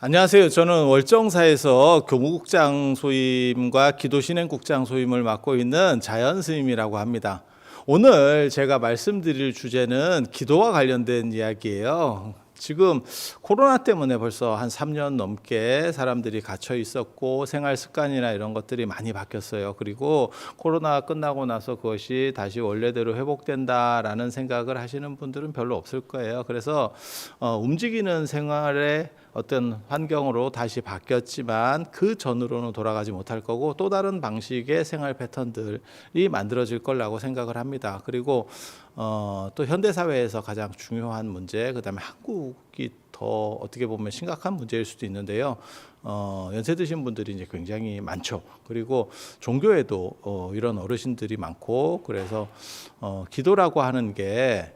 안녕하세요. 저는 월정사에서 교무국장 소임과 기도신행국장 소임을 맡고 있는 자연 스님이라고 합니다. 오늘 제가 말씀드릴 주제는 기도와 관련된 이야기예요. 지금 코로나 때문에 벌써 한 3년 넘게 사람들이 갇혀 있었고 생활 습관이나 이런 것들이 많이 바뀌었어요. 그리고 코로나 끝나고 나서 그것이 다시 원래대로 회복된다라는 생각을 하시는 분들은 별로 없을 거예요. 그래서 움직이는 생활의 어떤 환경으로 다시 바뀌었지만 그 전으로는 돌아가지 못할 거고 또 다른 방식의 생활 패턴들이 만들어질 거라고 생각을 합니다. 그리고 또 현대 사회에서 가장 중요한 문제, 그다음에 한국이 더 어떻게 보면 심각한 문제일 수도 있는데요. 연세 드신 분들이 이제 굉장히 많죠. 그리고 종교에도 이런 어르신들이 많고 그래서 기도라고 하는 게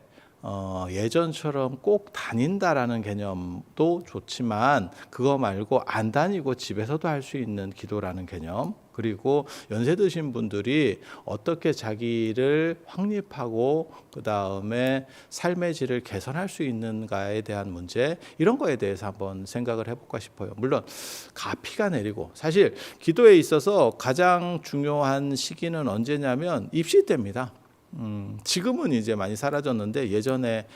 예전처럼 꼭 다닌다라는 개념도 좋지만 그거 말고 안 다니고 집에서도 할 수 있는 기도라는 개념, 그리고 연세 드신 분들이 어떻게 자기를 확립하고 그 다음에 삶의 질을 개선할 수 있는가에 대한 문제, 이런 거에 대해서 한번 생각을 해볼까 싶어요. 물론 가피가 내리고 사실 기도에 있어서 가장 중요한 시기는 언제냐면 입시 때입니다. 지금은 이제 많이 사라졌는데 예전에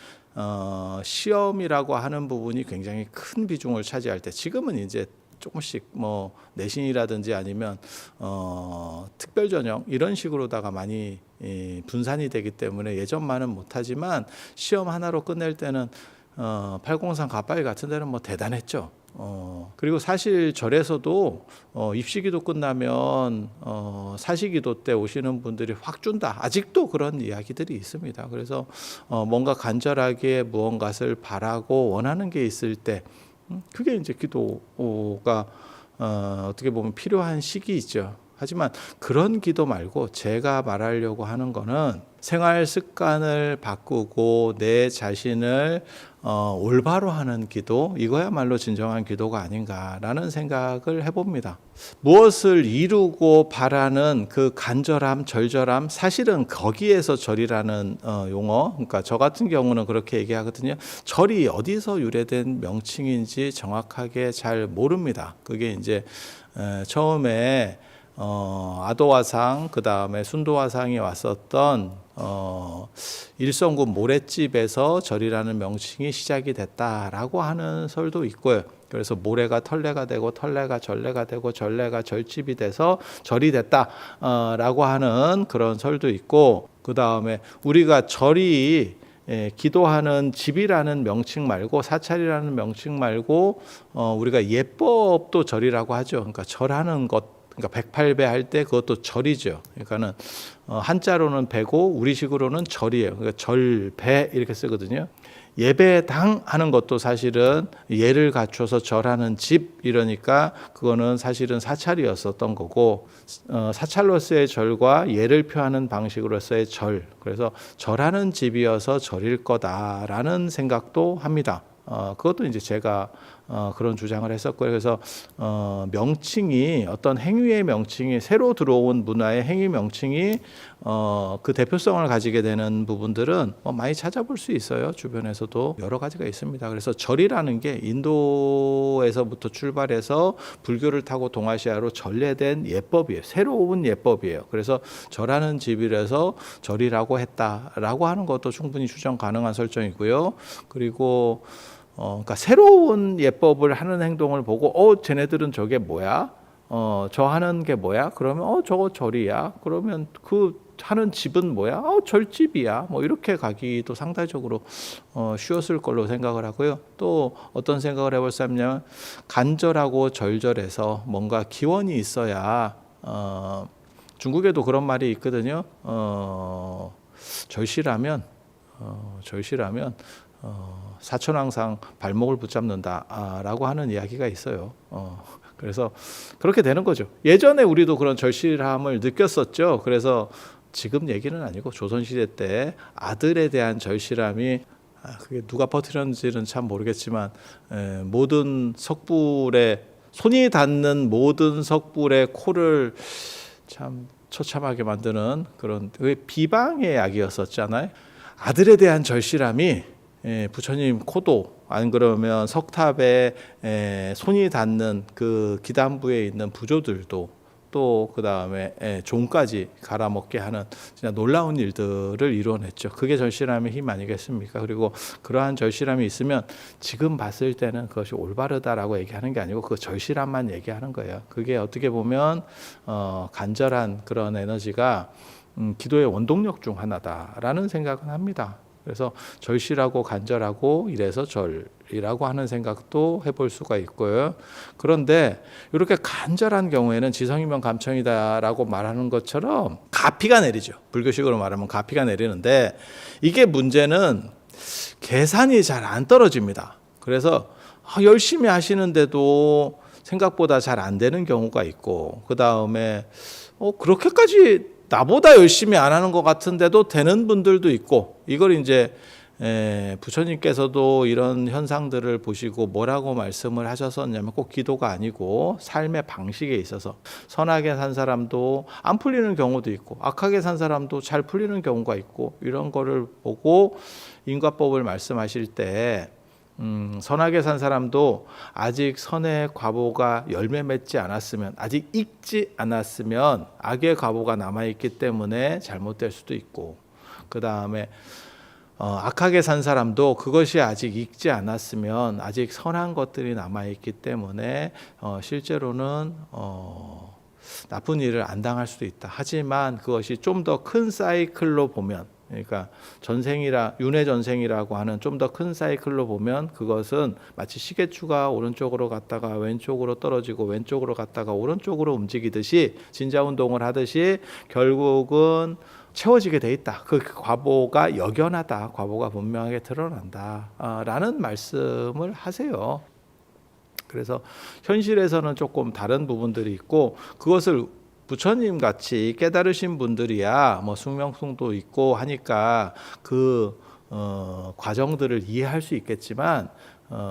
시험이라고 하는 부분이 굉장히 큰 비중을 차지할 때, 지금은 이제 조금씩 뭐 내신이라든지 아니면 특별 전형 이런 식으로다가 많이 분산이 되기 때문에 예전만은 못하지만 시험 하나로 끝낼 때는 803 가빠이 같은 데는 뭐 대단했죠. 그리고 사실 절에서도 입시기도 끝나면 사시기도 때 오시는 분들이 확 준다, 아직도 그런 이야기들이 있습니다. 그래서 뭔가 간절하게 무언가를 바라고 원하는 게 있을 때 그게 이제 기도가 어떻게 보면 필요한 시기이죠. 하지만 그런 기도 말고 제가 말하려고 하는 거는 생활 습관을 바꾸고 내 자신을 올바로 하는 기도, 이거야말로 진정한 기도가 아닌가라는 생각을 해봅니다. 무엇을 이루고 바라는 그 간절함, 절절함, 사실은 거기에서 절이라는 용어, 그러니까 저 같은 경우는 그렇게 얘기하거든요. 절이 어디서 유래된 명칭인지 정확하게 잘 모릅니다. 그게 이제 처음에 아도화상, 그 다음에 순도화상이 왔었던 일성군 모랫집에서 절이라는 명칭이 시작이 됐다라고 하는 설도 있고요. 그래서 모래가 털레가 되고 털레가 전레가 되고 전레가 절집이 돼서 절이 됐다라고 하는 그런 설도 있고, 그 다음에 우리가 절이 기도하는 집이라는 명칭 말고, 사찰이라는 명칭 말고 우리가 예법도 절이라고 하죠. 그러니까 절하는 것, 그러니까 108배 할 때 그것도 절이죠. 그러니까는 한자로는 배고 우리식으로는 절이에요. 그러니까 절배 이렇게 쓰거든요. 예배당 하는 것도 사실은 예를 갖춰서 절하는 집, 이러니까 그거는 사실은 사찰이었었던 거고, 사찰로서의 절과 예를 표하는 방식으로서의 절, 그래서 절하는 집이어서 절일 거다라는 생각도 합니다. 그것도 이제 제가 그런 주장을 했었고요. 그래서 명칭이, 어떤 행위의 명칭이, 새로 들어온 문화의 행위 명칭이 그 대표성을 가지게 되는 부분들은 많이 찾아볼 수 있어요. 주변에서도 여러 가지가 있습니다. 그래서 절이라는 게 인도에서부터 출발해서 불교를 타고 동아시아로 전래된 예법이에요. 새로운 예법이에요. 그래서 절하는 집이라서 절이라고 했다라고 하는 것도 충분히 추정 가능한 설정이고요. 그리고 그러니까 새로운 예법을 하는 행동을 보고 쟤네들은 저게 뭐야? 저 하는 게 뭐야? 그러면 저거 절이야. 그러면 그 하는 집은 뭐야? 절집이야. 뭐 이렇게 가기도 상대적으로 쉬웠을 걸로 생각을 하고요. 또 어떤 생각을 해볼 수 있냐면, 간절하고 절절해서 뭔가 기원이 있어야, 중국에도 그런 말이 있거든요. 절실하면 사천왕상 발목을 붙잡는다라고 하는 이야기가 있어요. 그래서 그렇게 되는 거죠. 예전에 우리도 그런 절실함을 느꼈었죠. 그래서 지금 얘기는 아니고 조선시대 때 아들에 대한 절실함이, 그게 누가 퍼뜨렸는지는 참 모르겠지만, 모든 석불에, 손이 닿는 모든 석불의 코를 참 처참하게 만드는 그런 비방의 약이었었잖아요. 아들에 대한 절실함이 부처님 코도 안 그러면 석탑에 손이 닿는 그 기단부에 있는 부조들도 또 그 다음에 종까지 갈아먹게 하는 진짜 놀라운 일들을 이루어냈죠. 그게 절실함의 힘 아니겠습니까? 그리고 그러한 절실함이 있으면 지금 봤을 때는 그것이 올바르다라고 얘기하는 게 아니고 그 절실함만 얘기하는 거예요. 그게 어떻게 보면 간절한 그런 에너지가 기도의 원동력 중 하나다라는 생각은 합니다. 그래서 절실하고 간절하고 이래서 절이라고 하는 생각도 해볼 수가 있고요. 그런데 이렇게 간절한 경우에는 지성이면 감청이다라고 말하는 것처럼 가피가 내리죠. 불교식으로 말하면 가피가 내리는데 이게 문제는 계산이 잘 안 떨어집니다. 그래서 열심히 하시는데도 생각보다 잘 안 되는 경우가 있고, 그 다음에 그렇게까지 나보다 열심히 안 하는 것 같은데도 되는 분들도 있고, 이걸 이제 부처님께서도 이런 현상들을 보시고 뭐라고 말씀을 하셨었냐면 꼭 기도가 아니고 삶의 방식에 있어서 선하게 산 사람도 안 풀리는 경우도 있고 악하게 산 사람도 잘 풀리는 경우가 있고, 이런 거를 보고 인과법을 말씀하실 때 선하게 산 사람도 아직 선의 과보가 열매 맺지 않았으면, 아직 익지 않았으면 악의 과보가 남아있기 때문에 잘못될 수도 있고, 그 다음에 악하게 산 사람도 그것이 아직 익지 않았으면 아직 선한 것들이 남아있기 때문에 실제로는 나쁜 일을 안 당할 수도 있다. 하지만 그것이 좀 더 큰 사이클로 보면, 그러니까 윤회 전생이라고 하는 좀 더 큰 사이클로 보면 그것은 마치 시계추가 오른쪽으로 갔다가 왼쪽으로 떨어지고 왼쪽으로 갔다가 오른쪽으로 움직이듯이 진자 운동을 하듯이 결국은 채워지게 돼 있다. 그 과보가 역연하다. 과보가 분명하게 드러난다. 라는 말씀을 하세요. 그래서 현실에서는 조금 다른 부분들이 있고, 그것을 부처님 같이 깨달으신 분들이야 뭐 숙명승도 있고 하니까 그 과정들을 이해할 수 있겠지만,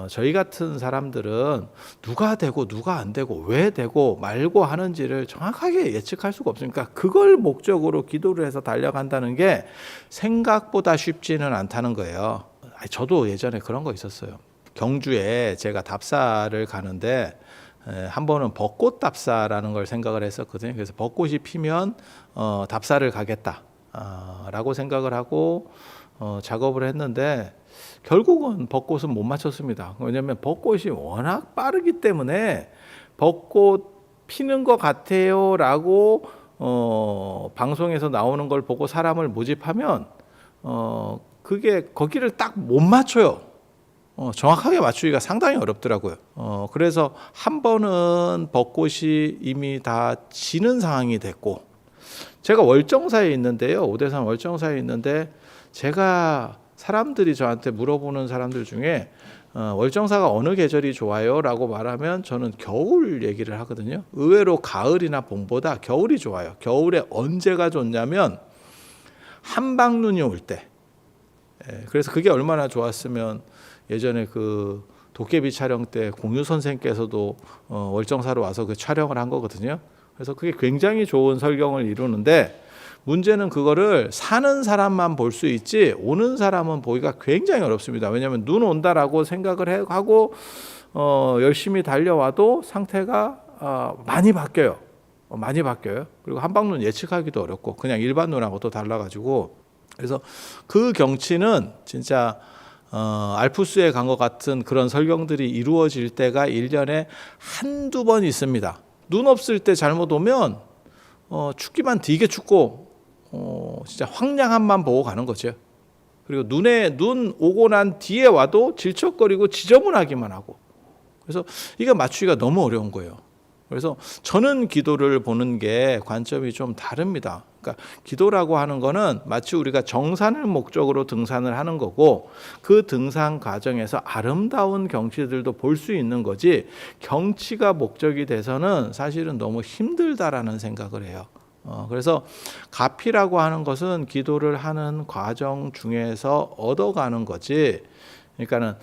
저희 같은 사람들은 누가 되고 누가 안 되고 왜 되고 말고 하는지를 정확하게 예측할 수가 없으니까 그걸 목적으로 기도를 해서 달려간다는 게 생각보다 쉽지는 않다는 거예요. 저도 예전에 그런 거 있었어요. 경주에 제가 답사를 가는데 한 번은 벚꽃 답사라는 걸 생각을 했었거든요. 그래서 벚꽃이 피면 답사를 가겠다라고 생각을 하고 작업을 했는데 결국은 벚꽃은 못 맞췄습니다. 왜냐하면 벚꽃이 워낙 빠르기 때문에 벚꽃 피는 것 같아요라고 방송에서 나오는 걸 보고 사람을 모집하면 그게 거기를 딱 못 맞춰요. 정확하게 맞추기가 상당히 어렵더라고요. 그래서 한 번은 벚꽃이 이미 다 지는 상황이 됐고, 제가 월정사에 있는데요. 오대산 월정사에 있는데 제가 사람들이 저한테 물어보는 사람들 중에 월정사가 어느 계절이 좋아요? 라고 말하면 저는 겨울 얘기를 하거든요. 의외로 가을이나 봄보다 겨울이 좋아요. 겨울에 언제가 좋냐면 한방눈이 올 때. 그래서 그게 얼마나 좋았으면 예전에 그 도깨비 촬영 때 공유 선생께서도 월정사로 와서 그 촬영을 한 거거든요. 그래서 그게 굉장히 좋은 설경을 이루는데, 문제는 그거를 사는 사람만 볼 수 있지 오는 사람은 보기가 굉장히 어렵습니다. 왜냐하면 눈 온다라고 생각을 하고 열심히 달려와도 상태가 많이 바뀌어요. 많이 바뀌어요. 그리고 한방눈 예측하기도 어렵고 그냥 일반 눈하고 또 달라가지고, 그래서 그 경치는 진짜 알프스에 간 것 같은 그런 설경들이 이루어질 때가 1년에 한두 번 있습니다. 눈 없을 때 잘못 오면 춥기만 되게 춥고 진짜 황량함만 보고 가는 거죠. 그리고 눈 오고 난 뒤에 와도 질척거리고 지저분하기만 하고, 그래서 이거 맞추기가 너무 어려운 거예요. 그래서 저는 기도를 보는 게 관점이 좀 다릅니다. 그러니까 기도라고 하는 거는 마치 우리가 정산을 목적으로 등산을 하는 거고, 그 등산 과정에서 아름다운 경치들도 볼 수 있는 거지, 경치가 목적이 돼서는 사실은 너무 힘들다라는 생각을 해요. 그래서 가피라고 하는 것은 기도를 하는 과정 중에서 얻어가는 거지, 그러니까는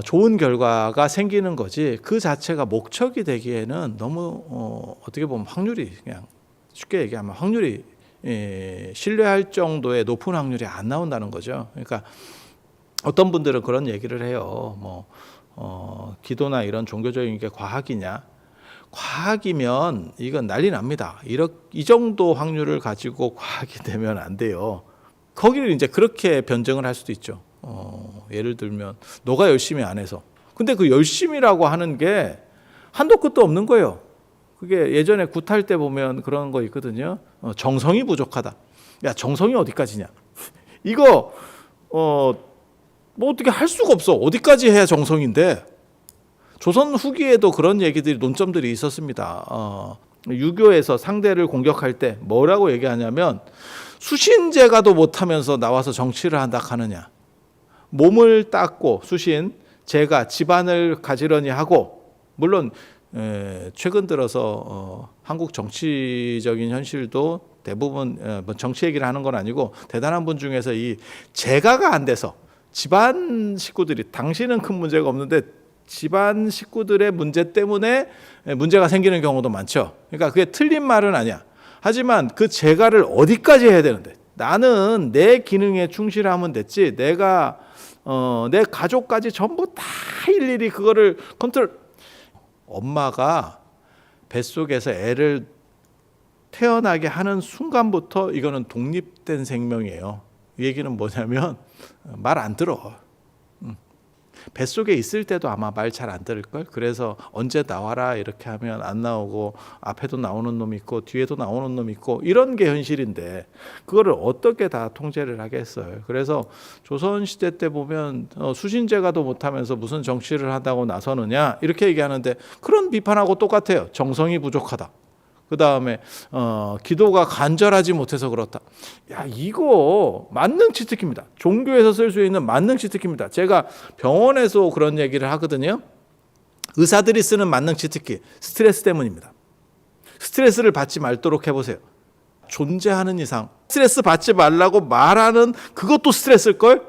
좋은 결과가 생기는 거지 그 자체가 목적이 되기에는 너무 어떻게 보면 확률이, 그냥 쉽게 얘기하면 확률이 신뢰할 정도의 높은 확률이 안 나온다는 거죠. 그러니까 어떤 분들은 그런 얘기를 해요. 기도나 이런 종교적인 게 과학이냐? 과학이면 이건 난리 납니다. 이 정도 확률을 가지고 과학이 되면 안 돼요. 거기를 이제 그렇게 변증을 할 수도 있죠. 예를 들면 너가 열심히 안 해서. 근데 그 열심이라고 하는 게 한도 끝도 없는 거예요. 그게 예전에 굿할 때 보면 그런 거 있거든요. 정성이 부족하다. 야, 정성이 어디까지냐? 이거 뭐 어떻게 할 수가 없어. 어디까지 해야 정성인데? 조선 후기에도 그런 얘기들이 논점들이 있었습니다. 유교에서 상대를 공격할 때 뭐라고 얘기하냐면 수신제가도 못하면서 나와서 정치를 한다 하느냐. 몸을 닦고 수신, 제가 집안을 가지런히 하고 물론 최근 들어서 한국 정치적인 현실도 대부분 정치 얘기를 하는 건 아니고 대단한 분 중에서 이 제가가 안 돼서 집안 식구들이 당신은 큰 문제가 없는데 집안 식구들의 문제 때문에 문제가 생기는 경우도 많죠. 그러니까 그게 틀린 말은 아니야. 하지만 그 제가를 어디까지 해야 되는데 나는 내 기능에 충실하면 됐지 내가 내 가족까지 전부 다 일일이 그거를 컨트롤. 엄마가 뱃속에서 애를 태어나게 하는 순간부터 이거는 독립된 생명이에요. 이 얘기는 뭐냐면 말 안 들어. 뱃속에 있을 때도 아마 말 잘 안 들을걸. 그래서 언제 나와라 이렇게 하면 안 나오고 앞에도 나오는 놈 있고 뒤에도 나오는 놈 있고 이런 게 현실인데 그거를 어떻게 다 통제를 하겠어요. 그래서 조선시대 때 보면 수신제가도 못하면서 무슨 정치를 한다고 나서느냐 이렇게 얘기하는데 그런 비판하고 똑같아요. 정성이 부족하다. 그 다음에 기도가 간절하지 못해서 그렇다. 야, 이거 만능치트키입니다. 종교에서 쓸 수 있는 만능치트키입니다. 제가 병원에서 그런 얘기를 하거든요. 의사들이 쓰는 만능치트키 스트레스 때문입니다. 스트레스를 받지 말도록 해보세요. 존재하는 이상 스트레스 받지 말라고 말하는 그것도 스트레스일걸?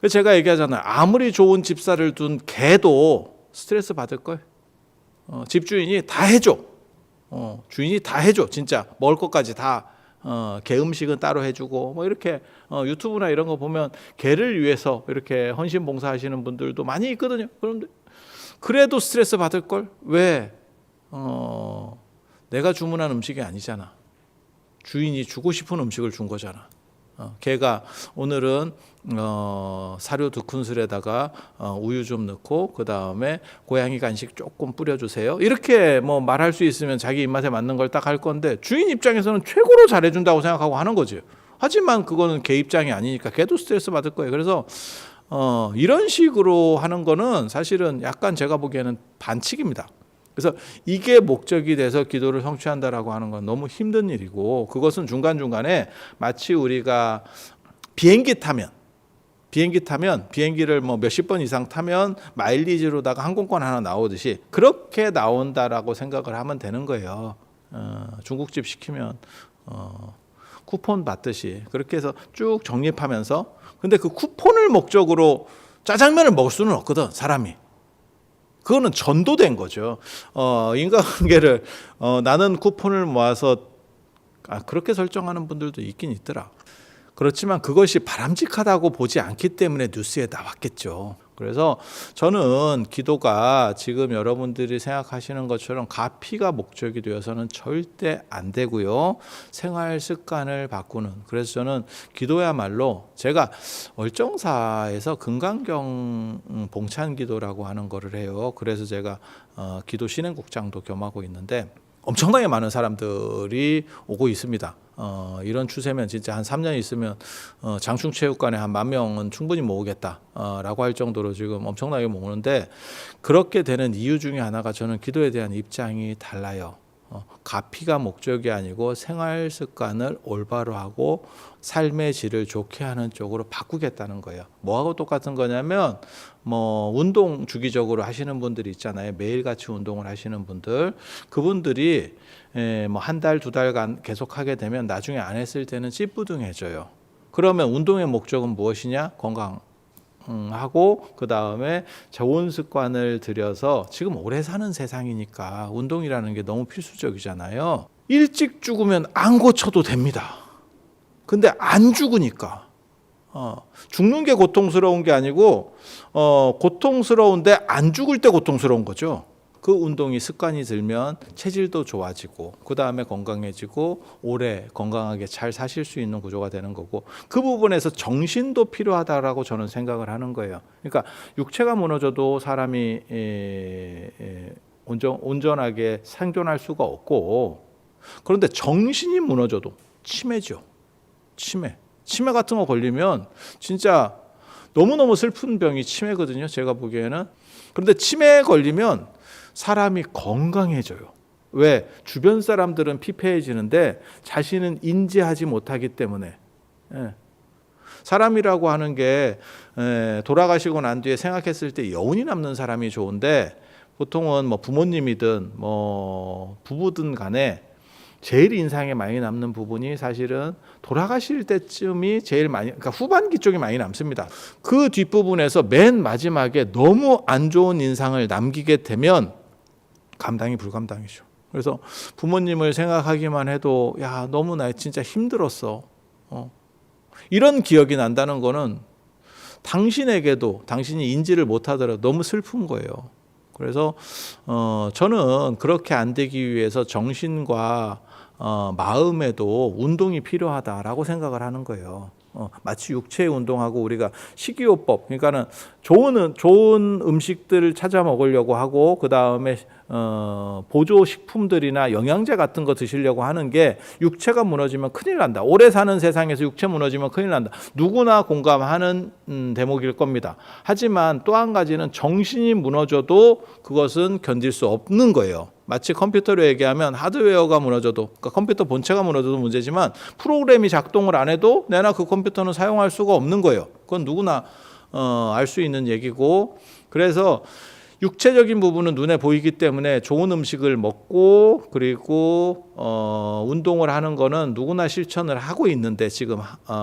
제가 얘기하잖아요. 아무리 좋은 집사를 둔 개도 스트레스 받을걸? 집주인이 다 해줘. 주인이 다 해줘. 진짜 먹을 것까지 다 개 음식은 따로 해주고 뭐 이렇게 유튜브나 이런 거 보면 개를 위해서 이렇게 헌신 봉사하시는 분들도 많이 있거든요. 그런데 그래도 스트레스 받을 걸? 왜? 내가 주문한 음식이 아니잖아. 주인이 주고 싶은 음식을 준 거잖아. 개가 오늘은 사료 2큰술에다가 우유 좀 넣고 그 다음에 고양이 간식 조금 뿌려주세요. 이렇게 뭐 말할 수 있으면 자기 입맛에 맞는 걸 딱 할 건데 주인 입장에서는 최고로 잘해준다고 생각하고 하는 거죠. 하지만 그거는 개 입장이 아니니까 개도 스트레스 받을 거예요. 그래서 이런 식으로 하는 거는 사실은 약간 제가 보기에는 반칙입니다. 그래서 이게 목적이 돼서 기도를 성취한다라고 하는 건 너무 힘든 일이고 그것은 중간중간에 마치 우리가 비행기 타면 비행기를 뭐 몇십 번 이상 타면 마일리지로다가 항공권 하나 나오듯이 그렇게 나온다라고 생각을 하면 되는 거예요. 중국집 시키면 쿠폰 받듯이 그렇게 해서 쭉 적립하면서 근데 그 쿠폰을 목적으로 짜장면을 먹을 수는 없거든 사람이. 그거는 전도된 거죠. 인간관계를 나는 쿠폰을 모아서 그렇게 설정하는 분들도 있긴 있더라. 그렇지만 그것이 바람직하다고 보지 않기 때문에 뉴스에 나왔겠죠. 그래서 저는 기도가 지금 여러분들이 생각하시는 것처럼 가피가 목적이 되어서는 절대 안 되고요. 생활 습관을 바꾸는. 그래서 저는 기도야말로 제가 월정사에서 금강경 봉찬 기도라고 하는 거를 해요. 그래서 제가 기도 신행국장도 겸하고 있는데 엄청나게 많은 사람들이 오고 있습니다. 이런 추세면 진짜 한 3년 있으면 장충체육관에 한 10,000명은 충분히 모으겠다라고 할 정도로 지금 엄청나게 모으는데 그렇게 되는 이유 중에 하나가 저는 기도에 대한 입장이 달라요. 가피가 목적이 아니고 생활 습관을 올바로 하고 삶의 질을 좋게 하는 쪽으로 바꾸겠다는 거예요. 뭐하고 똑같은 거냐면 뭐 운동 주기적으로 하시는 분들이 있잖아요. 매일같이 운동을 하시는 분들 그분들이 뭐 한 달, 2달간 계속 하게 되면 나중에 안 했을 때는 찌뿌둥해져요. 그러면 운동의 목적은 무엇이냐? 건강하고 그 다음에 좋은 습관을 들여서 지금 오래 사는 세상이니까 운동이라는 게 너무 필수적이잖아요. 일찍 죽으면 안 고쳐도 됩니다. 근데 안 죽으니까 죽는 게 고통스러운 게 아니고 고통스러운데 안 죽을 때 고통스러운 거죠. 그 운동이 습관이 들면 체질도 좋아지고 그 다음에 건강해지고 오래 건강하게 잘 사실 수 있는 구조가 되는 거고, 그 부분에서 정신도 필요하다라고 저는 생각을 하는 거예요. 그러니까 육체가 무너져도 사람이 온전하게 생존할 수가 없고, 그런데 정신이 무너져도 치매죠. 치매 같은 거 걸리면 진짜 너무너무 슬픈 병이 치매거든요, 제가 보기에는. 그런데 치매에 걸리면 사람이 건강해져요. 왜? 주변 사람들은 피폐해지는데 자신은 인지하지 못하기 때문에. 사람이라고 하는 게 돌아가시고 난 뒤에 생각했을 때 여운이 남는 사람이 좋은데, 보통은 뭐 부모님이든 뭐 부부든 간에 제일 인상에 많이 남는 부분이 사실은 돌아가실 때쯤이 제일 많이, 그러니까 후반기 쪽이 많이 남습니다. 그 뒷부분에서 맨 마지막에 너무 안 좋은 인상을 남기게 되면 감당이 불감당이죠. 그래서 부모님을 생각하기만 해도 야, 너무 나 진짜 힘들었어. 이런 기억이 난다는 거는 당신에게도 당신이 인지를 못하더라도 너무 슬픈 거예요. 그래서 저는 그렇게 안 되기 위해서 정신과 마음에도 운동이 필요하다라고 생각을 하는 거예요. 마치 육체 운동하고 우리가 식이요법, 그러니까는 좋은 음식들을 찾아 먹으려고 하고 그 다음에 보조 식품들이나 영양제 같은 거 드시려고 하는 게, 육체가 무너지면 큰일 난다. 오래 사는 세상에서 육체 무너지면 큰일 난다. 누구나 공감하는 대목일 겁니다. 하지만 또 한 가지는 정신이 무너져도 그것은 견딜 수 없는 거예요. 마치 컴퓨터로 얘기하면 하드웨어가 무너져도, 그러니까 컴퓨터 본체가 무너져도 문제지만 프로그램이 작동을 안 해도 내가 그 컴퓨터는 사용할 수가 없는 거예요. 그건 누구나 알 수 있는 얘기고, 그래서 육체적인 부분은 눈에 보이기 때문에 좋은 음식을 먹고 그리고 운동을 하는 거는 누구나 실천을 하고 있는데, 지금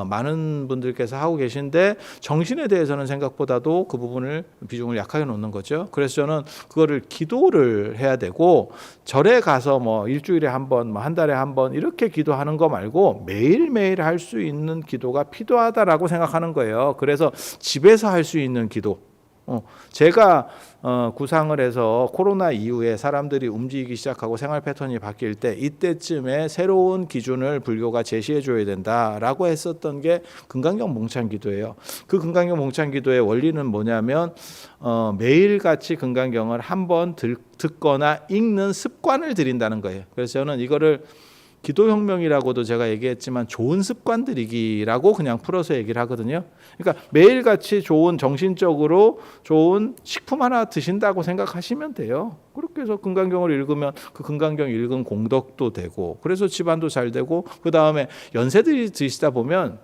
많은 분들께서 하고 계신데 정신에 대해서는 생각보다도 그 부분을 비중을 약하게 놓는 거죠. 그래서 저는 그거를 기도를 해야 되고, 절에 가서 뭐 일주일에 한 번, 뭐 한 달에 한 번 이렇게 기도하는 거 말고 매일매일 할 수 있는 기도가 필요하다라고 생각하는 거예요. 그래서 집에서 할 수 있는 기도. 제가 구상을 해서 코로나 이후에 사람들이 움직이기 시작하고 생활 패턴이 바뀔 때, 이때쯤에 새로운 기준을 불교가 제시해 줘야 된다라고 했었던 게 금강경 몽찬 기도예요. 그 금강경 몽찬 기도의 원리는 뭐냐면 매일같이 금강경을 한번 듣거나 읽는 습관을 들인다는 거예요. 그래서 저는 이거를 기도혁명이라고도 제가 얘기했지만 좋은 습관들이기라고 그냥 풀어서 얘기를 하거든요. 그러니까 매일같이 좋은, 정신적으로 좋은 식품 하나 드신다고 생각하시면 돼요. 그렇게 해서 금강경을 읽으면 그 금강경 읽은 공덕도 되고, 그래서 집안도 잘 되고, 그 다음에 연세들이 드시다 보면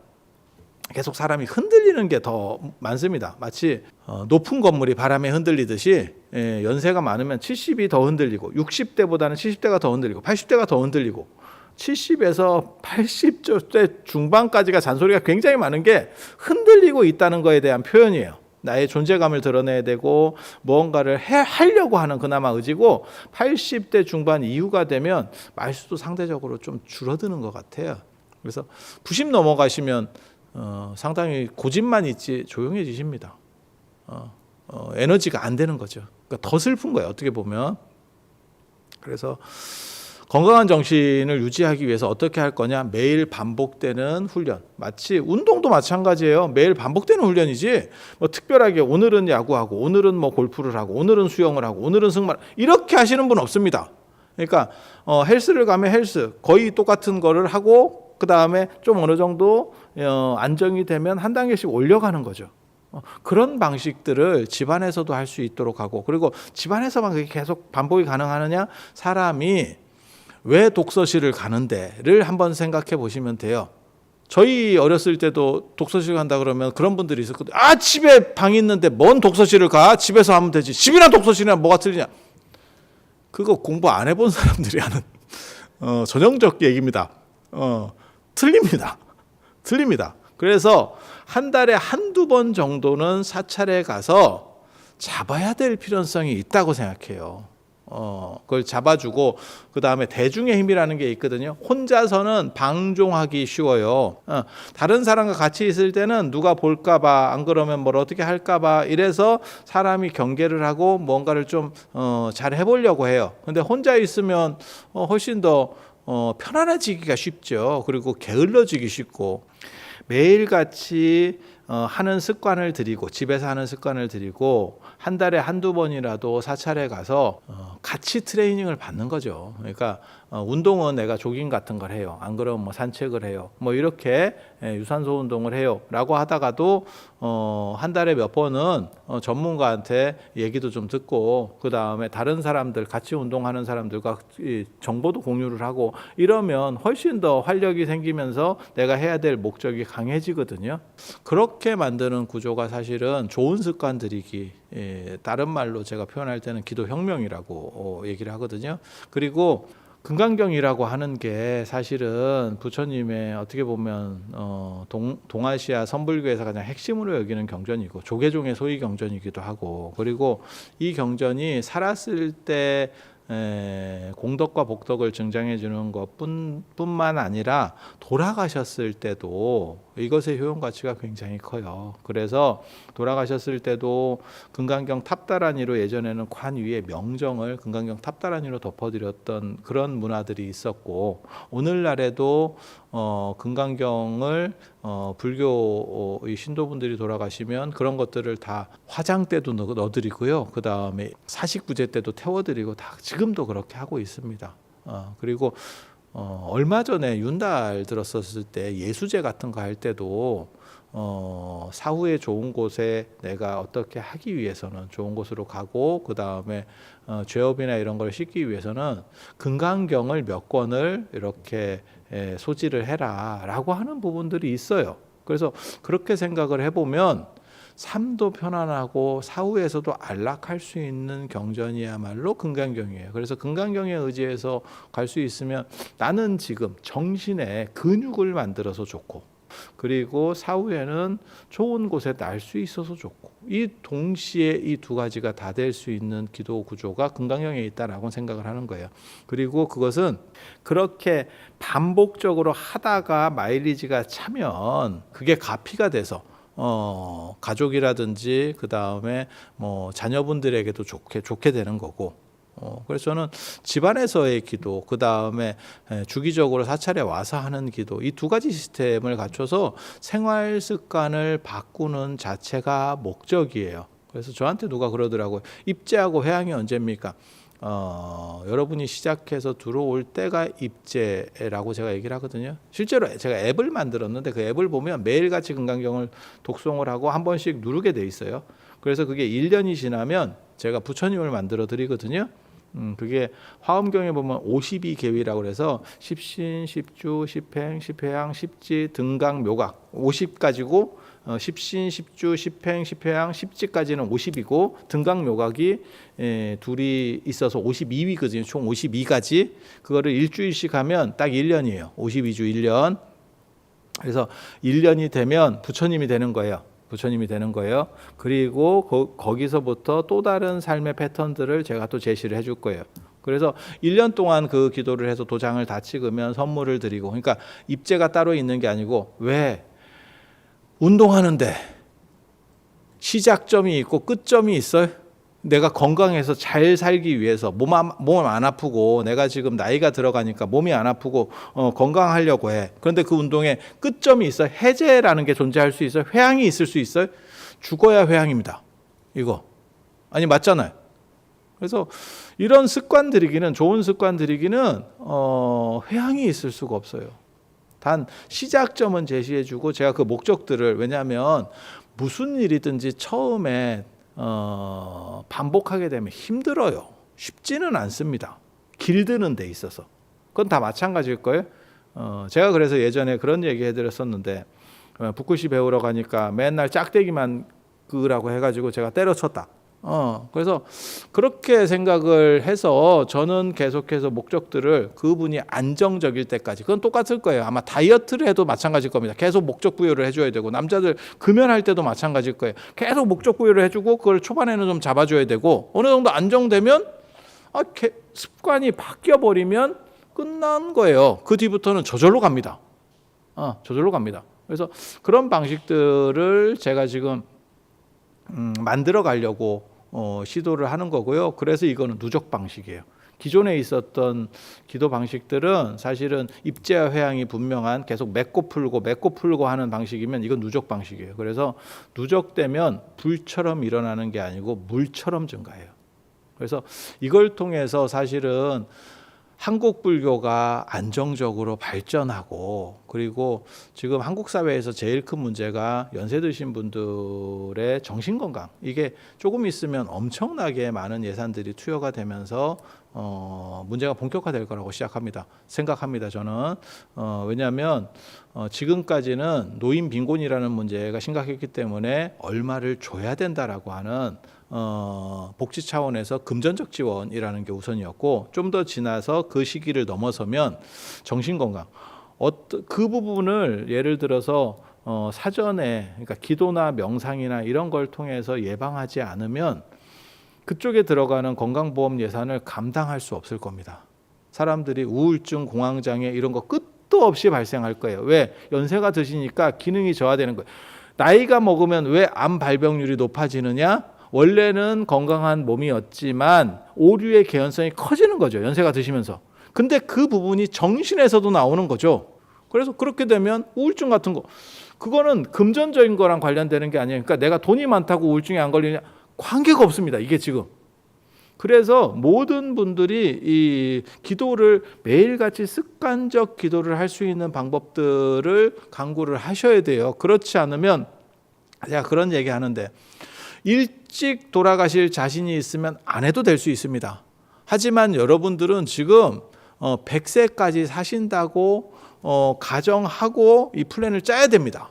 계속 사람이 흔들리는 게 더 많습니다. 마치 높은 건물이 바람에 흔들리듯이 연세가 많으면 70이 더 흔들리고, 60대보다는 70대가 더 흔들리고, 80대가 더 흔들리고, 70에서 80대 중반까지가 잔소리가 굉장히 많은 게 흔들리고 있다는 거에 대한 표현이에요. 나의 존재감을 드러내야 되고 무언가를 하려고 하는 그나마 의지고, 80대 중반 이후가 되면 말수도 상대적으로 좀 줄어드는 것 같아요. 그래서 90 넘어가시면 상당히 고집만 있지 조용해지십니다. 에너지가 안 되는 거죠. 그러니까 더 슬픈 거예요, 어떻게 보면. 그래서 건강한 정신을 유지하기 위해서 어떻게 할 거냐? 매일 반복되는 훈련. 마치 운동도 마찬가지예요. 매일 반복되는 훈련이지 뭐 특별하게 오늘은 야구하고 오늘은 뭐 골프를 하고 오늘은 수영을 하고 오늘은 승마, 이렇게 하시는 분 없습니다. 그러니까 헬스를 가면 헬스 거의 똑같은 거를 하고 그 다음에 좀 어느 정도 안정이 되면 한 단계씩 올려가는 거죠. 그런 방식들을 집안에서도 할 수 있도록 하고, 그리고 집안에서만 그게 계속 반복이 가능하느냐? 사람이 왜 독서실을 가는데를 한번 생각해 보시면 돼요. 저희 어렸을 때도 독서실 간다 그러면 그런 분들이 있었거든요. 아, 집에 방이 있는데 뭔 독서실을 가? 집에서 하면 되지. 집이나 독서실이나 뭐가 틀리냐? 그거 공부 안 해본 사람들이 하는 전형적 얘기입니다. 틀립니다. 그래서 한 달에 한두 번 정도는 사찰에 가서 잡아야 될 필요성이 있다고 생각해요. 그걸 잡아주고, 그 다음에 대중의 힘이라는 게 있거든요. 혼자서는 방종하기 쉬워요. 다른 사람과 같이 있을 때는 누가 볼까봐, 안 그러면 뭘 어떻게 할까봐 이래서 사람이 경계를 하고 뭔가를 좀 잘 해보려고 해요. 근데 혼자 있으면 훨씬 더 편안해지기가 쉽죠. 그리고 게을러지기 쉽고, 매일같이 하는 습관을 들이고, 집에서 하는 습관을 들이고, 한 달에 한두 번이라도 사찰에 가서 같이 트레이닝을 받는 거죠. 그러니까 운동은 내가 조깅 같은 걸 해요. 안 그러면 뭐 산책을 해요. 뭐 이렇게 유산소 운동을 해요. 라고 하다가도 한 달에 몇 번은 전문가한테 얘기도 좀 듣고, 그 다음에 다른 사람들, 같이 운동하는 사람들과 정보도 공유를 하고, 이러면 훨씬 더 활력이 생기면서 내가 해야 될 목적이 강해지거든요. 그렇게 만드는 구조가 사실은 좋은 습관 들이기, 다른 말로 제가 표현할 때는 기도혁명이라고 얘기를 하거든요. 그리고 금강경이라고 하는 게 사실은 부처님의 어떻게 보면 동아시아 선불교에서 가장 핵심으로 여기는 경전이고, 조계종의 소위 경전이기도 하고, 그리고 이 경전이 살았을 때 공덕과 복덕을 증장해 주는 것뿐만 아니라 돌아가셨을 때도 이것의 효용 가치가 굉장히 커요. 그래서 돌아가셨을 때도 금강경 탑다란이로, 예전에는 관 위에 명정을 금강경 탑다란이로 덮어드렸던 그런 문화들이 있었고, 오늘날에도 금강경을 불교 신도분들이 돌아가시면 그런 것들을 다 화장대도 넣어드리고요. 그 다음에 사식구제 때도 태워드리고, 다 지금도 그렇게 하고 있습니다. 그리고 얼마 전에 윤달 들었었을 때 예수제 같은 거 할 때도 사후에 좋은 곳에 내가 어떻게 하기 위해서는 좋은 곳으로 가고, 그 다음에 죄업이나 이런 걸 씻기 위해서는 금강경을 몇 권을 이렇게 소지를 해라 라고 하는 부분들이 있어요. 그래서 그렇게 생각을 해보면 삶도 편안하고 사후에서도 안락할 수 있는 경전이야말로 금강경이에요. 그래서 금강경에 의지해서 갈 수 있으면 나는 지금 정신에 근육을 만들어서 좋고, 그리고 사후에는 좋은 곳에 날 수 있어서 좋고, 이 동시에 이 두 가지가 다 될 수 있는 기도 구조가 금강경에 있다라고 생각을 하는 거예요. 그리고 그것은 그렇게 반복적으로 하다가 마일리지가 차면 그게 가피가 돼서 가족이라든지 그 다음에 뭐 자녀분들에게도 좋게 되는 거고, 그래서 저는 집안에서의 기도, 그 다음에 주기적으로 사찰에 와서 하는 기도, 이 두 가지 시스템을 갖춰서 생활 습관을 바꾸는 자체가 목적이에요. 그래서 저한테 누가 그러더라고요. 입제하고 회향이 언제입니까? 여러분이 시작해서 들어올 때가 입제라고 제가 얘기를 하거든요. 실제로 제가 앱을 만들었는데 그 앱을 보면 매일같이 금강경을 독송을 하고 한 번씩 누르게 돼 있어요. 그래서 그게 1년이 지나면 제가 부처님을 만들어 드리거든요. 그게 화엄경에 보면 52계위라고 해서 십신, 십주, 십행, 십회향, 십지, 등강, 묘각 50 가지고, 십신, 십주, 십행, 십회향, 십지까지는 50이고, 등강, 묘각이 둘이 있어서 52위거든요. 총 52가지. 그거를 일주일씩 하면 딱 1년이에요. 52주 1년. 그래서 1년이 되면 부처님이 되는 거예요. 부처님이 되는 거예요. 그리고 거기서부터 또 다른 삶의 패턴들을 제가 또 제시를 해줄 거예요. 그래서 1년 동안 그 기도를 해서 도장을 다 찍으면 선물을 드리고, 그러니까 입제가 따로 있는 게 아니고, 왜 운동하는데 시작점이 있고 끝점이 있어요? 내가 건강해서 잘 살기 위해서 몸 안 아프고, 내가 지금 나이가 들어가니까 몸이 안 아프고 건강하려고 해. 그런데 그 운동에 끝점이 있어요. 해제라는 게 존재할 수 있어요. 회향이 있을 수 있어요. 죽어야 회향입니다. 이거 아니 맞잖아요. 그래서 이런 습관 들이기는, 좋은 습관 들이기는 회향이 있을 수가 없어요. 단 시작점은 제시해주고, 제가 그 목적들을, 왜냐하면 무슨 일이든지 처음에 반복하게 되면 힘들어요. 쉽지는 않습니다. 길드는 데 있어서. 그건 다 마찬가지일 거예요. 제가 그래서 예전에 그런 얘기 해드렸었는데, 붓글씨 배우러 가니까 맨날 짝대기만 그으라고 해가지고 제가 때려쳤다. 그래서 그렇게 생각을 해서 저는 계속해서 목적들을, 그분이 안정적일 때까지, 그건 똑같을 거예요. 아마 다이어트를 해도 마찬가지일 겁니다. 계속 목적 부여를 해줘야 되고, 남자들 금연할 때도 마찬가지일 거예요. 계속 목적 부여를 해주고, 그걸 초반에는 좀 잡아줘야 되고, 어느 정도 안정되면 습관이 바뀌어 버리면 끝난 거예요. 그 뒤부터는 저절로 갑니다. 저절로 갑니다. 그래서 그런 방식들을 제가 지금 만들어 가려고 시도를 하는 거고요. 그래서 이거는 누적 방식이에요. 기존에 있었던 기도 방식들은 사실은 입재와 회향이 분명한 계속 맺고 풀고 하는 방식이면 이건 누적 방식이에요. 그래서 누적되면 불처럼 일어나는 게 아니고 물처럼 증가해요. 그래서 이걸 통해서 사실은 한국 불교가 안정적으로 발전하고, 그리고 지금 한국 사회에서 제일 큰 문제가 연세 드신 분들의 정신건강, 이게 조금 있으면 엄청나게 많은 예산들이 투여가 되면서 문제가 본격화될 거라고 생각합니다. 저는 왜냐하면 지금까지는 노인 빈곤이라는 문제가 심각했기 때문에 얼마를 줘야 된다라고 하는 복지 차원에서 금전적 지원이라는 게 우선이었고, 좀 더 지나서 그 시기를 넘어서면 정신건강, 그 부분을 예를 들어서 사전에, 그러니까 기도나 명상이나 이런 걸 통해서 예방하지 않으면 그쪽에 들어가는 건강보험 예산을 감당할 수 없을 겁니다. 사람들이 우울증, 공황장애 이런 거 끝도 없이 발생할 거예요. 왜? 연세가 드시니까 기능이 저하되는 거예요. 나이가 먹으면 왜 암 발병률이 높아지느냐? 원래는 건강한 몸이었지만 오류의 개연성이 커지는 거죠. 연세가 드시면서. 근데 그 부분이 정신에서도 나오는 거죠. 그래서 그렇게 되면 우울증 같은 거, 그거는 금전적인 거랑 관련되는 게 아니에요. 그러니까 내가 돈이 많다고 우울증에 안 걸리냐? 관계가 없습니다. 이게 지금. 그래서 모든 분들이 이 기도를 매일같이 습관적 기도를 할 수 있는 방법들을 강구를 하셔야 돼요. 그렇지 않으면, 제가 그런 얘기 하는데, 일찍 돌아가실 자신이 있으면 안 해도 될 수 있습니다. 하지만 여러분들은 지금 100세까지 사신다고 가정하고 이 플랜을 짜야 됩니다.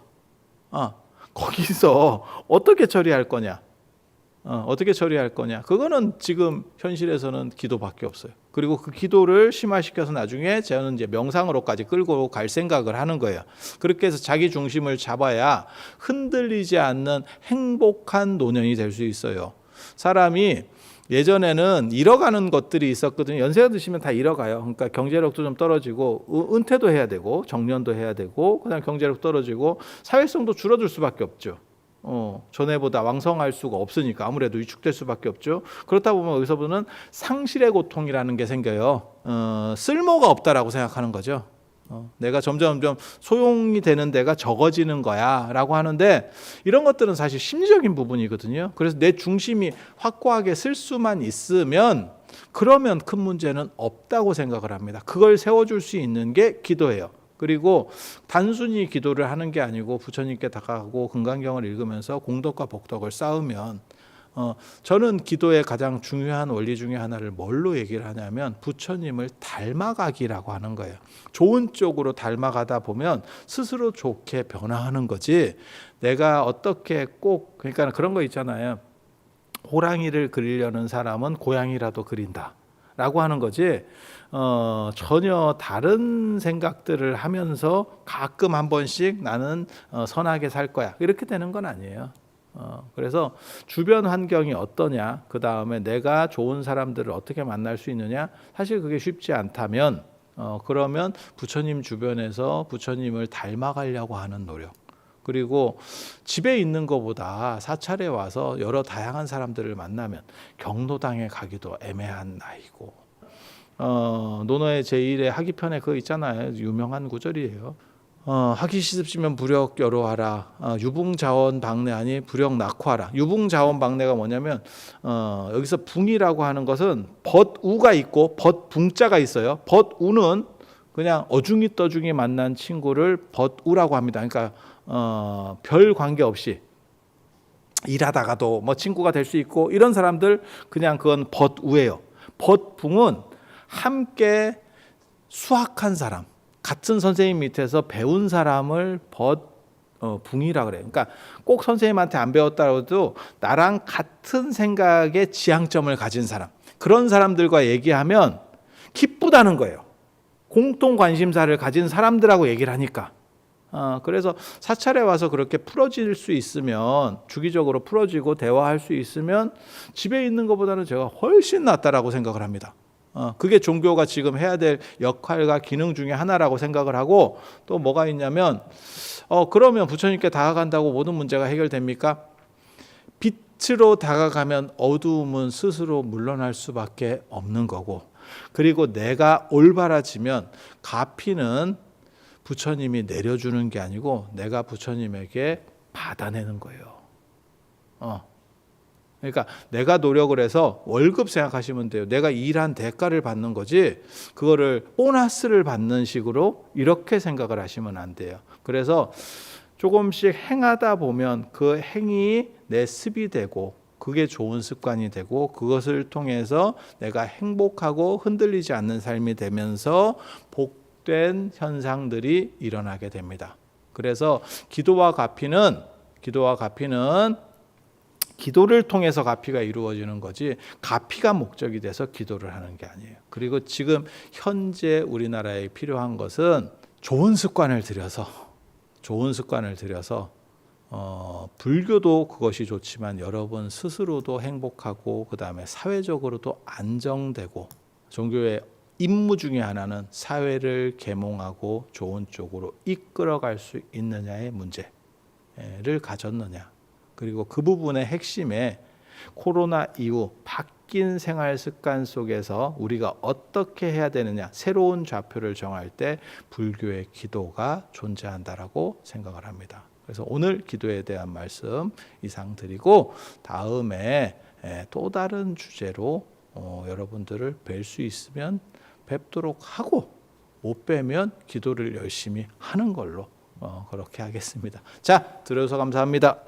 거기서 어떻게 처리할 거냐? 그거는 지금 현실에서는 기도밖에 없어요. 그리고 그 기도를 심화시켜서 나중에 저는 이제 명상으로까지 끌고 갈 생각을 하는 거예요. 그렇게 해서 자기 중심을 잡아야 흔들리지 않는 행복한 노년이 될 수 있어요. 사람이 예전에는 잃어가는 것들이 있었거든요. 연세가 드시면 다 잃어가요. 그러니까 경제력도 좀 떨어지고, 은퇴도 해야 되고, 정년도 해야 되고, 그다음 경제력 떨어지고, 사회성도 줄어들 수밖에 없죠. 전에보다 왕성할 수가 없으니까 아무래도 위축될 수밖에 없죠. 그렇다 보면 여기서 보는 상실의 고통이라는 게 생겨요. 쓸모가 없다라고 생각하는 거죠. 내가 점점 소용이 되는 데가 적어지는 거야 라고 하는데, 이런 것들은 사실 심리적인 부분이거든요. 그래서 내 중심이 확고하게 쓸 수만 있으면, 그러면 큰 문제는 없다고 생각을 합니다. 그걸 세워줄 수 있는 게 기도예요. 그리고 단순히 기도를 하는 게 아니고 부처님께 다가가고 금강경을 읽으면서 공덕과 복덕을 쌓으면, 저는 기도의 가장 중요한 원리 중에 하나를 뭘로 얘기를 하냐면 부처님을 닮아가기라고 하는 거예요. 좋은 쪽으로 닮아가다 보면 스스로 좋게 변화하는 거지, 내가 어떻게 꼭, 그러니까 그런 거 있잖아요. 호랑이를 그리려는 사람은 고양이라도 그린다 라고 하는 거지, 전혀 다른 생각들을 하면서 가끔 한 번씩 나는 선하게 살 거야, 이렇게 되는 건 아니에요. 그래서 주변 환경이 어떠냐, 그 다음에 내가 좋은 사람들을 어떻게 만날 수 있느냐, 사실 그게 쉽지 않다면 그러면 부처님 주변에서 부처님을 닮아가려고 하는 노력, 그리고 집에 있는 것보다 사찰에 와서 여러 다양한 사람들을 만나면 경로당에 가기도 애매한 나이고, 논어의 제1의 하기편에 그거 있잖아요. 유명한 구절이에요. 하기 시습지면 불역 여로하라. 유붕자원 방내 아니 불역 낙화라. 유붕자원 방내가 뭐냐면, 여기서 붕이라고 하는 것은 벗우가 있고 벗붕자가 있어요. 벗우는 그냥 어중이 떠중이 만난 친구를 벗우라고 합니다. 그러니까 별 관계 없이 일하다가도 뭐 친구가 될 수 있고, 이런 사람들 그냥 그건 벗우예요. 벗붕은 함께 수학한 사람, 같은 선생님 밑에서 배운 사람을 붕이라 그래요. 그러니까 꼭 선생님한테 안 배웠다고 해도 나랑 같은 생각의 지향점을 가진 사람, 그런 사람들과 얘기하면 기쁘다는 거예요. 공통 관심사를 가진 사람들하고 얘기를 하니까. 그래서 사찰에 와서 그렇게 풀어질 수 있으면, 주기적으로 풀어지고 대화할 수 있으면 집에 있는 것보다는 제가 훨씬 낫다라고 생각을 합니다. 그게 종교가 지금 해야 될 역할과 기능 중에 하나라고 생각을 하고, 또 뭐가 있냐면 그러면 부처님께 다가간다고 모든 문제가 해결됩니까? 빛으로 다가가면 어두움은 스스로 물러날 수밖에 없는 거고, 그리고 내가 올바라지면 가피는 부처님이 내려주는 게 아니고 내가 부처님에게 받아내는 거예요. 그러니까 내가 노력을 해서 월급 생각하시면 돼요. 내가 일한 대가를 받는 거지 그거를 보너스를 받는 식으로 이렇게 생각을 하시면 안 돼요. 그래서 조금씩 행하다 보면 그 행위 내 습이 되고 그게 좋은 습관이 되고 그것을 통해서 내가 행복하고 흔들리지 않는 삶이 되면서 복된 현상들이 일어나게 됩니다. 그래서 기도와 가피는 기도를 통해서 가피가 이루어지는 거지 가피가 목적이 돼서 기도를 하는 게 아니에요. 그리고 지금 현재 우리나라에 필요한 것은 좋은 습관을 들여서 불교도 그것이 좋지만 여러분 스스로도 행복하고 그 다음에 사회적으로도 안정되고, 종교의 임무 중에 하나는 사회를 계몽하고 좋은 쪽으로 이끌어갈 수 있느냐의 문제를 가졌느냐. 그리고 그 부분의 핵심에 코로나 이후 바뀐 생활 습관 속에서 우리가 어떻게 해야 되느냐, 새로운 좌표를 정할 때 불교의 기도가 존재한다라고 생각을 합니다. 그래서 오늘 기도에 대한 말씀 이상 드리고 다음에 또 다른 주제로 여러분들을 뵐 수 있으면 뵙도록 하고, 못 뵈면 기도를 열심히 하는 걸로 그렇게 하겠습니다. 자, 들어주셔서 감사합니다.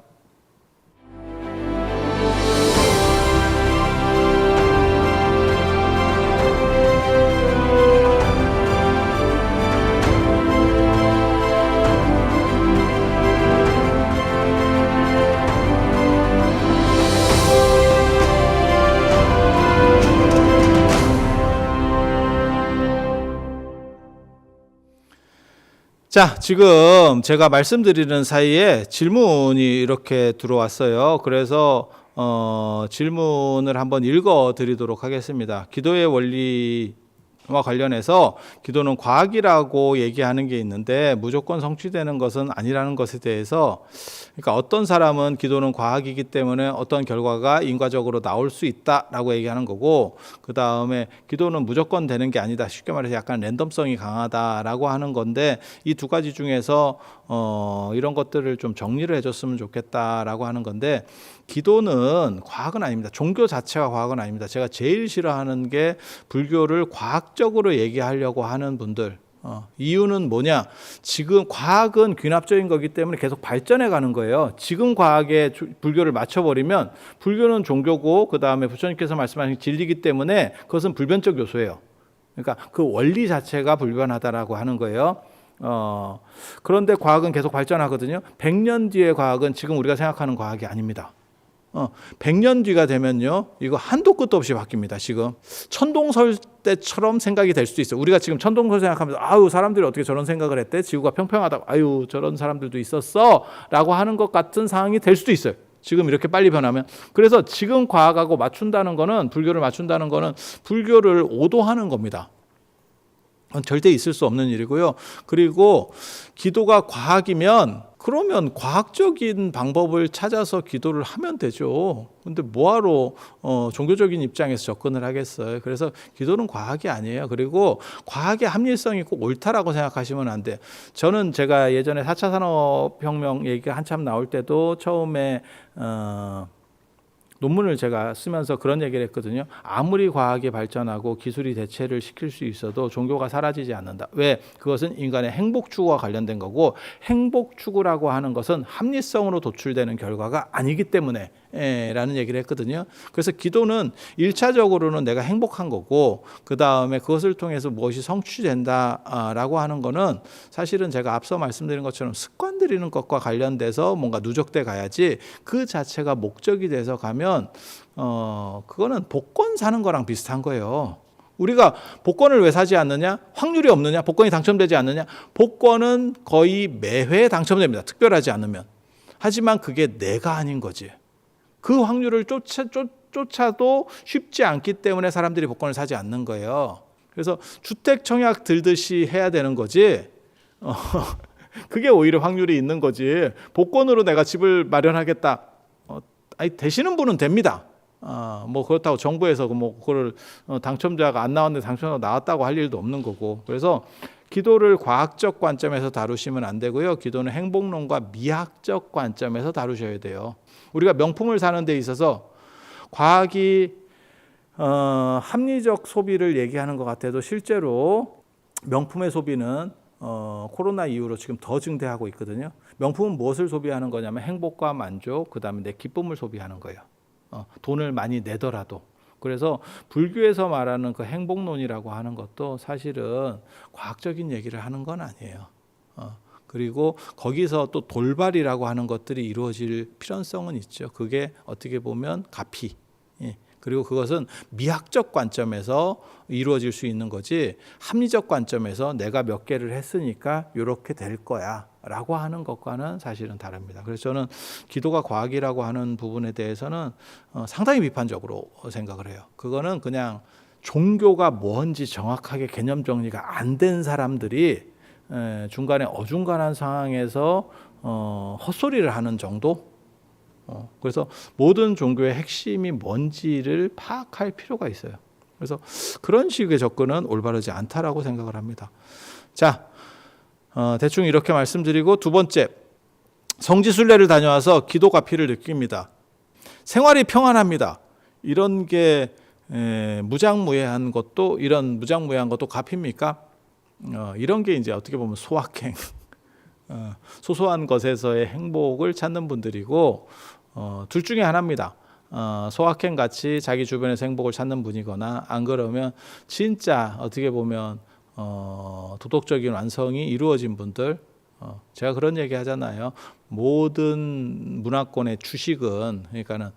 자, 지금 제가 말씀드리는 사이에 질문이 이렇게 들어왔어요. 그래서 질문을 한번 읽어 드리도록 하겠습니다. 기도의 원리와 관련해서 기도는 과학이라고 얘기하는 게 있는데 무조건 성취되는 것은 아니라는 것에 대해서, 그러니까 어떤 사람은 기도는 과학이기 때문에 어떤 결과가 인과적으로 나올 수 있다라고 얘기하는 거고, 그 다음에 기도는 무조건 되는 게 아니다, 쉽게 말해서 약간 랜덤성이 강하다라고 하는 건데, 이 두 가지 중에서 이런 것들을 좀 정리를 해줬으면 좋겠다라고 하는 건데, 기도는 과학은 아닙니다. 종교 자체가 과학은 아닙니다. 제가 제일 싫어하는 게 불교를 과학적으로 얘기하려고 하는 분들. 이유는 뭐냐? 지금 과학은 귀납적인 거기 때문에 계속 발전해 가는 거예요. 지금 과학에 불교를 맞춰버리면 불교는 종교고 그 다음에 부처님께서 말씀하신 진리이기 때문에 그것은 불변적 요소예요. 그러니까 그 원리 자체가 불변하다라고 하는 거예요. 그런데 과학은 계속 발전하거든요. 100년 뒤의 과학은 지금 우리가 생각하는 과학이 아닙니다. 100년 뒤가 되면요, 이거 한도 끝도 없이 바뀝니다. 지금 천동설 때처럼 생각이 될 수도 있어요. 우리가 지금 천동설 생각하면서 아유, 사람들이 어떻게 저런 생각을 했대? 지구가 평평하다고, 아유, 저런 사람들도 있었어 라고 하는 것 같은 상황이 될 수도 있어요. 지금 이렇게 빨리 변하면. 그래서 지금 과학하고 맞춘다는 거는, 불교를 맞춘다는 거는 불교를 오도하는 겁니다. 절대 있을 수 없는 일이고요. 그리고 기도가 과학이면 그러면 과학적인 방법을 찾아서 기도를 하면 되죠. 근데 뭐하러 종교적인 입장에서 접근을 하겠어요. 그래서 기도는 과학이 아니에요. 그리고 과학의 합리성이 꼭 옳다라고 생각하시면 안 돼요. 제가 예전에 4차 산업혁명 얘기가 한참 나올 때도 처음에 논문을 제가 쓰면서 그런 얘기를 했거든요. 아무리 과학이 발전하고 기술이 대체를 시킬 수 있어도 종교가 사라지지 않는다. 왜? 그것은 인간의 행복 추구와 관련된 거고, 행복 추구라고 하는 것은 합리성으로 도출되는 결과가 아니기 때문에 라는 얘기를 했거든요. 그래서 기도는 1차적으로는 내가 행복한 거고, 그 다음에 그것을 통해서 무엇이 성취된다라고 하는 거는 사실은 제가 앞서 말씀드린 것처럼 습관 들이는 것과 관련돼서 뭔가 누적돼 가야지, 그 자체가 목적이 돼서 가면 그거는 복권 사는 거랑 비슷한 거예요. 우리가 복권을 왜 사지 않느냐? 확률이 없느냐? 복권이 당첨되지 않느냐? 복권은 거의 매회 당첨됩니다. 특별하지 않으면. 하지만 그게 내가 아닌 거지. 그 확률을 쫓아도 쉽지 않기 때문에 사람들이 복권을 사지 않는 거예요. 그래서 주택 청약 들듯이 해야 되는 거지. 그게 오히려 확률이 있는 거지. 복권으로 내가 집을 마련하겠다. 되시는 분은 됩니다. 뭐 그렇다고 정부에서 뭐 그걸 당첨자가 안 나왔는데 당첨자가 나왔다고 할 일도 없는 거고. 그래서 기도를 과학적 관점에서 다루시면 안 되고요. 기도는 행복론과 미학적 관점에서 다루셔야 돼요. 우리가 명품을 사는 데 있어서 과학이 합리적 소비를 얘기하는 것 같아도 실제로 명품의 소비는 코로나 이후로 지금 더 증대하고 있거든요. 명품은 무엇을 소비하는 거냐면 행복과 만족, 그 다음에 내 기쁨을 소비하는 거예요. 돈을 많이 내더라도. 그래서 불교에서 말하는 그 행복론이라고 하는 것도 사실은 과학적인 얘기를 하는 건 아니에요. 그리고 거기서 또 돌발이라고 하는 것들이 이루어질 필연성은 있죠. 그게 어떻게 보면 가피. 그리고 그것은 미학적 관점에서 이루어질 수 있는 거지 합리적 관점에서 내가 몇 개를 했으니까 이렇게 될 거야 라고 하는 것과는 사실은 다릅니다. 그래서 저는 기도가 과학이라고 하는 부분에 대해서는 상당히 비판적으로 생각을 해요. 그거는 그냥 종교가 뭔지 정확하게 개념 정리가 안 된 사람들이 중간에 어중간한 상황에서 헛소리를 하는 정도. 그래서 모든 종교의 핵심이 뭔지를 파악할 필요가 있어요. 그래서 그런 식의 접근은 올바르지 않다라고 생각을 합니다. 자, 대충 이렇게 말씀드리고 두 번째, 성지순례를 다녀와서 기도 가피를 느낍니다. 생활이 평안합니다. 이런 게 무장무예한 것도 이런 무장무예한 것도 가피입니까? 이런 게 이제 어떻게 보면 소확행. 소소한 것에서의 행복을 찾는 분들이고 둘 중에 하나입니다. 소확행 같이 자기 주변에서 행복을 찾는 분이거나 안 그러면 진짜 어떻게 보면 도덕적인 완성이 이루어진 분들. 제가 그런 얘기 하잖아요. 모든 문화권의 주식은 그러니까는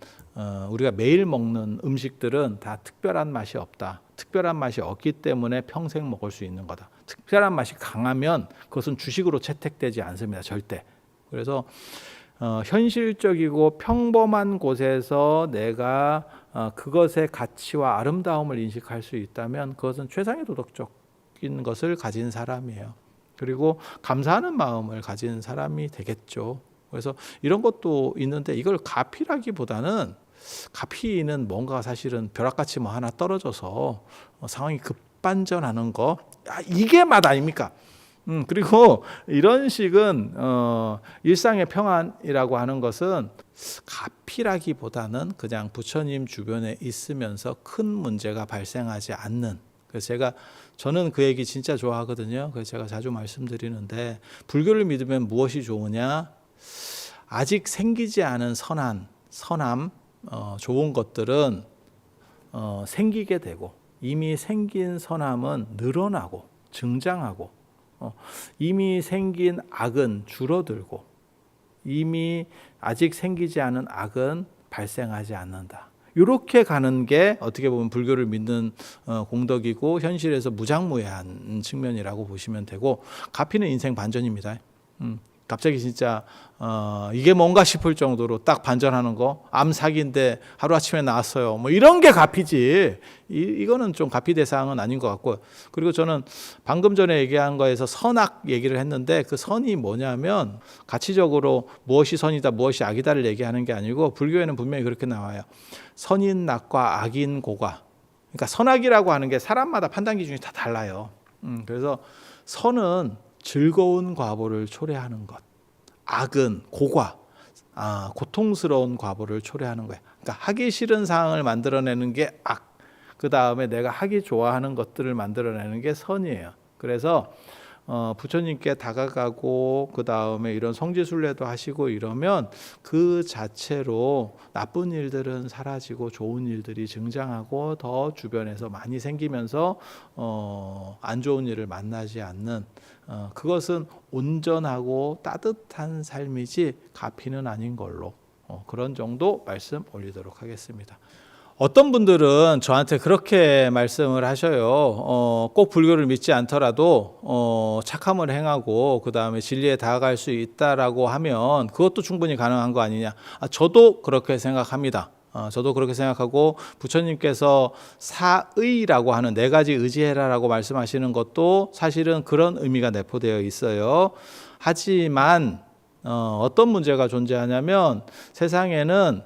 우리가 매일 먹는 음식들은 다 특별한 맛이 없다. 특별한 맛이 없기 때문에 평생 먹을 수 있는 거다. 특별한 맛이 강하면 그것은 주식으로 채택되지 않습니다. 절대. 그래서 현실적이고 평범한 곳에서 내가 그것의 가치와 아름다움을 인식할 수 있다면 그것은 최상의 도덕적인 것을 가진 사람이에요. 그리고 감사하는 마음을 가진 사람이 되겠죠. 그래서 이런 것도 있는데 이걸 가피라기보다는 가피는 뭔가 사실은 벼락같이 뭐 하나 떨어져서 상황이 급반전하는 거, 이게 맛 아닙니까? 그리고 이런 식은 일상의 평안이라고 하는 것은 가피라기보다는 그냥 부처님 주변에 있으면서 큰 문제가 발생하지 않는. 그래서 저는 그 얘기 진짜 좋아하거든요. 그래서 제가 자주 말씀드리는데 불교를 믿으면 무엇이 좋으냐? 아직 생기지 않은 선함, 좋은 것들은 생기게 되고 이미 생긴 선함은 늘어나고 증장하고 이미 생긴 악은 줄어들고 이미 아직 생기지 않은 악은 발생하지 않는다. 이렇게 가는 게 어떻게 보면 불교를 믿는 공덕이고 현실에서 무장무예한 측면이라고 보시면 되고 가피는 인생 반전입니다. 갑자기 진짜 이게 뭔가 싶을 정도로 딱 반전하는 거, 암 사기인데 하루아침에 나왔어요. 뭐 이런 게 가피지. 이거는 좀 가피 대상은 아닌 것 같고. 그리고 저는 방금 전에 얘기한 거에서 선악 얘기를 했는데 그 선이 뭐냐면 가치적으로 무엇이 선이다 무엇이 악이다를 얘기하는 게 아니고 불교에는 분명히 그렇게 나와요. 선인 낙과 악인 고가. 그러니까 선악이라고 하는 게 사람마다 판단 기준이 다 달라요. 그래서 선은 즐거운 과보를 초래하는 것. 악은 고과, 고통스러운 과보를 초래하는 거예요. 그러니까 하기 싫은 상황을 만들어내는 게 악. 그 다음에 내가 하기 좋아하는 것들을 만들어내는 게 선이에요. 그래서 부처님께 다가가고 그 다음에 이런 성지순례도 하시고 이러면 그 자체로 나쁜 일들은 사라지고 좋은 일들이 증장하고 더 주변에서 많이 생기면서 안 좋은 일을 만나지 않는 그것은 온전하고 따뜻한 삶이지 가피는 아닌 걸로 그런 정도 말씀 올리도록 하겠습니다. 어떤 분들은 저한테 그렇게 말씀을 하셔요. 꼭 불교를 믿지 않더라도 착함을 행하고 그 다음에 진리에 다가갈 수 있다라고 하면 그것도 충분히 가능한 거 아니냐. 저도 그렇게 생각합니다. 저도 그렇게 생각하고 부처님께서 사의라고 하는 네 가지 의지해라라고 말씀하시는 것도 사실은 그런 의미가 내포되어 있어요. 하지만 어떤 문제가 존재하냐면 세상에는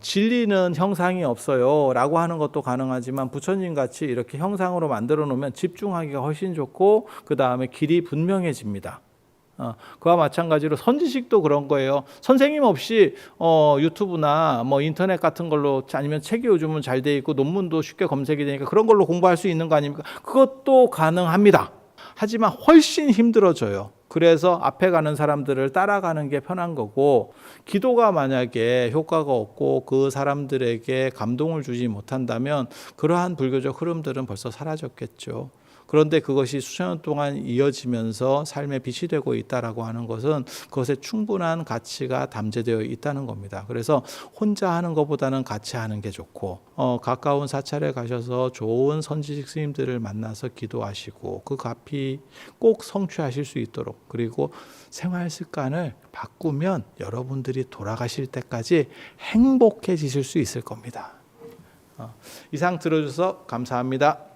진리는 형상이 없어요 라고 하는 것도 가능하지만 부처님 같이 이렇게 형상으로 만들어 놓으면 집중하기가 훨씬 좋고 그 다음에 길이 분명해집니다. 그와 마찬가지로 선지식도 그런 거예요. 선생님 없이 유튜브나 뭐 인터넷 같은 걸로 아니면 책이 요즘은 잘 돼 있고 논문도 쉽게 검색이 되니까 그런 걸로 공부할 수 있는 거 아닙니까? 그것도 가능합니다. 하지만 훨씬 힘들어져요. 그래서 앞에 가는 사람들을 따라가는 게 편한 거고, 기도가 만약에 효과가 없고 그 사람들에게 감동을 주지 못한다면 그러한 불교적 흐름들은 벌써 사라졌겠죠. 그런데 그것이 수천 년 동안 이어지면서 삶의 빛이 되고 있다라고 하는 것은 그것에 충분한 가치가 담재되어 있다는 겁니다. 그래서 혼자 하는 것보다는 같이 하는 게 좋고 가까운 사찰에 가셔서 좋은 선지식 스님들을 만나서 기도하시고 그 가피 꼭 성취하실 수 있도록, 그리고 생활 습관을 바꾸면 여러분들이 돌아가실 때까지 행복해지실 수 있을 겁니다. 이상 들어주셔서 감사합니다.